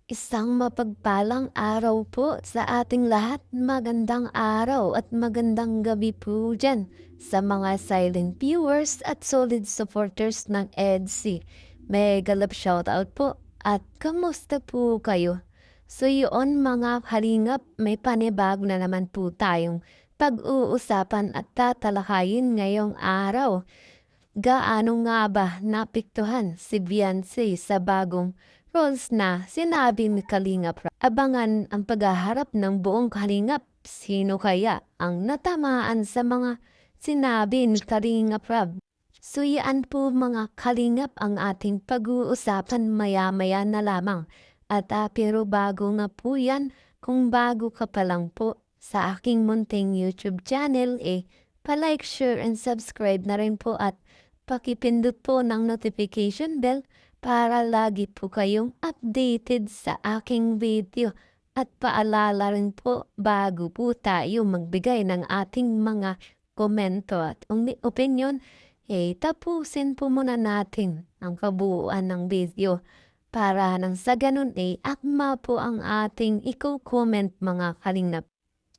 Isang mapagpalang araw po sa ating lahat. Magandang araw at magandang gabi po dyan sa mga silent viewers at solid supporters ng EDC. May galap shoutout po at kamusta po kayo? So yun mga kalingap, may panibago na naman po tayong pag-uusapan at tatalakayin ngayong araw. Gaano nga ba napiktuhan si Beyonce sa bagong roles na sinabi ni Kalingap Rap? Abangan ang paghaharap ng buong Kalingap. Sino kaya ang natamaan sa mga sinabi ni Kalingap Rap? So yan po mga Kalingap ang ating pag-uusapan maya-maya na lamang. At pero bago nga po yan, kung bago ka pa lang po sa aking munting YouTube channel, pa-like, share, and subscribe na rin po at pakipindot po ng notification bell para lagi po kayong updated sa aking video. At paalala rin po bago po tayo magbigay ng ating mga komento at opinion, tapusin po muna natin ang kabuuan ng video para nang sa ganun akma po ang ating i-comment mga kalingap.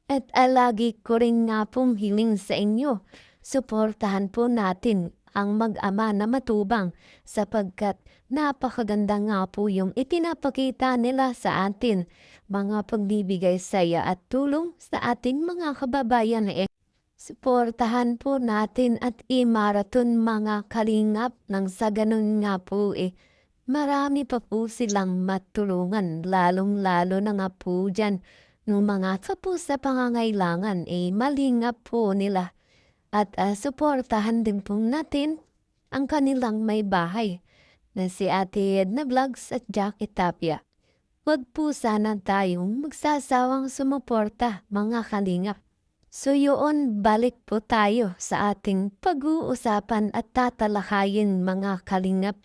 At lagi ko rin nga pong hiling sa inyo, suportahan po natin ang mag-ama na matubang sapagkat napakaganda nga po yung ipinapakita nila sa atin, mga pagbibigay saya at tulong sa ating mga kababayan. Suportahan po natin at i-marathon mga kalingap nang sa ganun nga po marami pa po silang matulungan, lalong-lalo na nga po dyan nung mga kapos sa pangangailangan malingap po nila. At suportahan din po natin ang kanilang may bahay na si Ate Edna Vlogs at Jackie Tapia. Huwag po sana tayong magsasawang sumuporta mga kalingap. So yun, balik po tayo sa ating pag-uusapan at tatalakayin mga kalingap.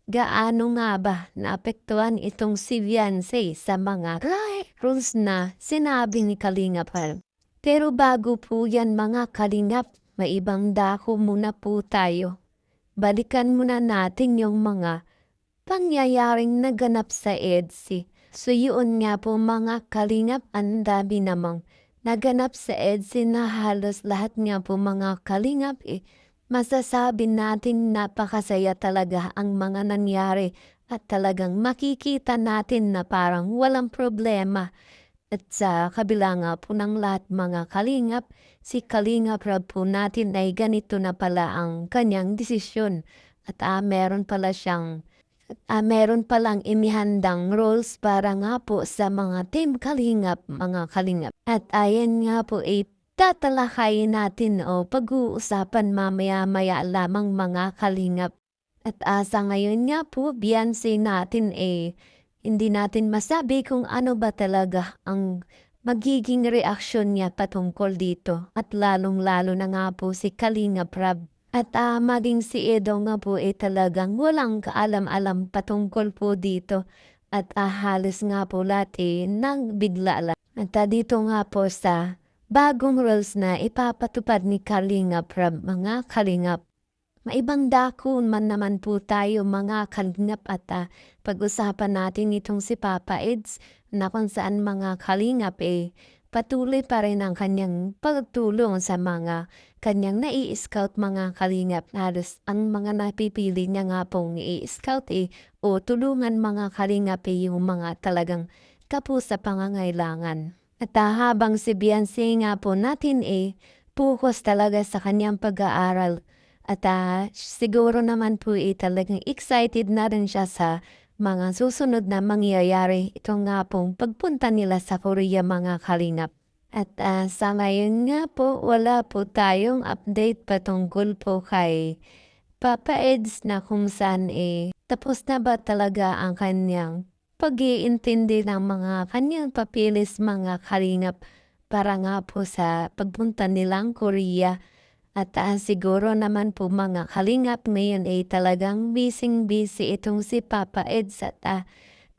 Gaano nga ba naapektuhan itong si Beyonce sa mga rules na sinabi ni Kalingap? Pero bago po yan mga kalingap, may ibang dako muna po tayo. Balikan muna natin yung mga pangyayaring naganap sa EDC. So yun nga po mga kalingap, ang dami namang naganap sa EDC na halos lahat nga po mga kalingap masasabi natin napakasaya talaga ang mga nangyari at talagang makikita natin na parang walang problema. At sa kabila nga po ng lahat mga kalingap, si Kalingap Rab po natin ay ganito na pala ang kanyang desisyon. At meron palang imihandang roles para nga po sa mga team Kalingap, mga Kalingap. At ayan nga po tatalakayin natin o pag-uusapan mamaya-maya lamang mga kalingap. At sa ngayon nga po, Beyonce natin hindi natin masabi kung ano ba talaga ang magiging reaksyon niya patungkol dito. At lalong-lalo na nga po si Kalingap Rab. At maging si Edo nga po talagang walang kaalam-alam patungkol po dito. At halos nga po lahat nang bigla lang. At dito nga po sa bagong rules na ipapatupad ni Kalingap Rab, mga kalingap. Maibang dako man naman po tayo mga kalingap at pag-usapan natin itong si Papa Eds na kung saan mga kalingap patuloy pa rin ang kanyang pagtulong sa mga kanyang nai-scout mga kalingap. Halos ang mga napipili niya nga pong i-scout o tulungan mga kalingap yung mga talagang kapos sa pangangailangan. At habang si Beyonce nga po natin focus talaga sa kanyang pag-aaral. At siguro naman po talagang excited na rin siya sa mga susunod na mangyayari. Ito nga pong pagpunta nila sa Korea mga kalingap. At sa ngayon nga po, wala po tayong update patungkol po kay Papa Eds na kung saan tapos na ba talaga ang kanyang pag-iintindi ng mga kanyang papilis mga kalingap para nga po sa pagpunta nilang Korea. At siguro naman po mga kalingap ngayon talagang busy itong si Papa Eds at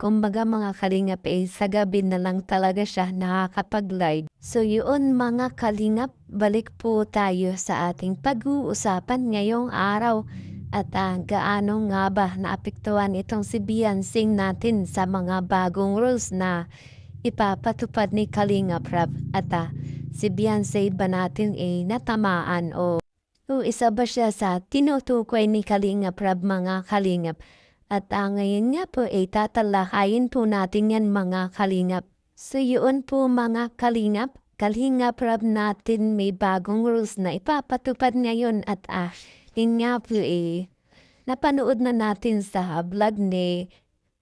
kumbaga mga kalingap sa gabi na lang talaga siya nakakapag-live. So yun mga kalingap, balik po tayo sa ating pag-uusapan ngayong araw. At gaano nga ba naapektuhan itong si Beyonce natin sa mga bagong rules na ipapatupad ni Kalinga Prab? At si Beyonce ba natin natamaan o isa ba siya sa tinutukoy ni Kalinga Prab, mga Kalingap? At ngayon nga po tatalakayin po natin yan, mga Kalingap. So yun po, mga Kalingap, Kalinga Prab natin may bagong rules na ipapatupad ngayon at yun nga po napanood na natin sa vlog ni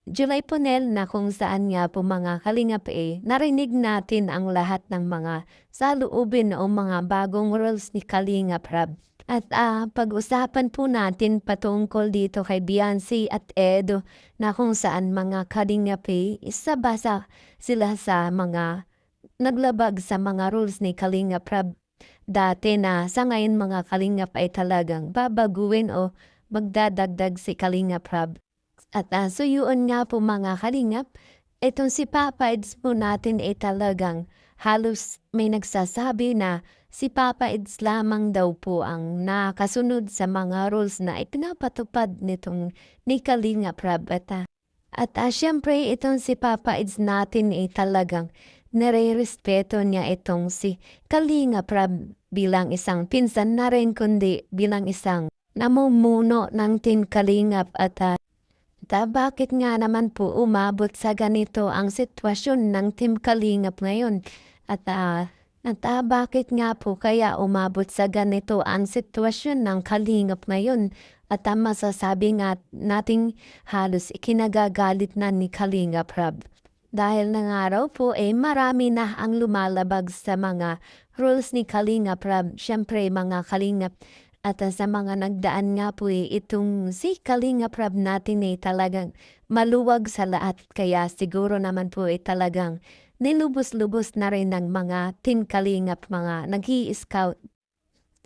July Ponel na kung saan nga po, mga Kalingap narinig natin ang lahat ng mga saloobin o mga bagong rules ni Kalinga Prab. At pag-usapan po natin patungkol dito kay Beyonce at Edo na kung saan, mga Kalingap isa ba sila sa mga naglabag sa mga rules ni Kalinga Prab dati na sa ngayon, mga Kalingap ay talagang babaguhin o magdadagdag si Kalinga Prab. At so yun nga po, mga Kalingap, itong si Papa Eds po natin talagang halos may nagsasabi na si Papa Eds lamang daw po ang nakasunod sa mga rules na ipinapatupad nitong ni Kalinga Prab. At syempre itong si Papa Eds natin talagang nare-respeto niya itong si Kalinga Prab bilang isang pinsan na rin, kundi bilang isang namumuno ng Team Kalingap. At bakit nga naman po umabot sa ganito ang sitwasyon ng Team Kalingap ngayon? At bakit nga po kaya umabot sa ganito ang sitwasyon ng Kalingap ngayon? At masasabi nga nating halos ikinagagalit na ni Kalinga Prab. Dahil ng araw po marami na ang lumalabag sa mga rules ni Kalinga Prab. Siyempre, mga Kalingap, at sa mga nagdaan nga po itong si Kalinga Prab natin talagang maluwag sa lahat. Kaya siguro naman po talagang nilubos-lubos na rin ng mga Team Kalingap, mga nag-i-scout.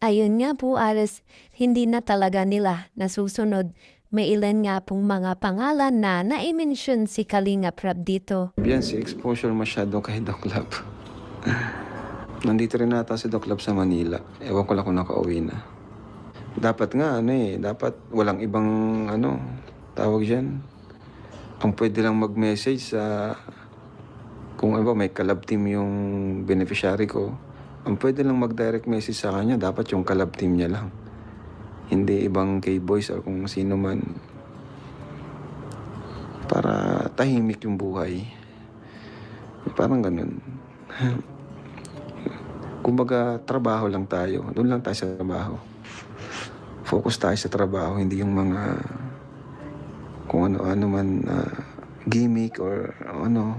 Ayun nga po, alas hindi na talaga nila nasusunod. May ilan nga pong mga pangalan na na-mention si Kalinga Prab dito. Beyonce, exposure masyado kay Doc Lab. Nandito rin nata si Doc Lab sa Manila. Ewan ko lang kung nakauwi na. Dapat nga, dapat walang ibang, tawag dyan. Ang pwede lang mag-message sa, kung may collab team yung beneficiary ko, ang pwede lang mag-direct message sa kanya, dapat yung collab team niya lang. Hindi ibang K-boys or kung sino man. Para tahimik yung buhay. Parang ganun. Kumbaga, trabaho lang tayo. Doon lang tayo sa trabaho. Focus tayo sa trabaho, hindi yung mga kung ano-ano man gimmick or ano.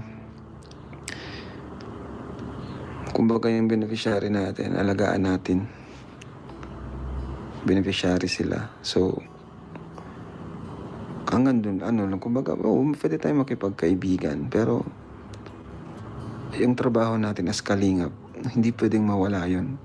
Kumbaga yung beneficiary natin, alagaan natin. Beneficiary sila. So, hanggang dun, lang, kumbaga, pwede tayo makipagkaibigan. Pero, yung trabaho natin as Kalingap, hindi pwedeng mawala yun.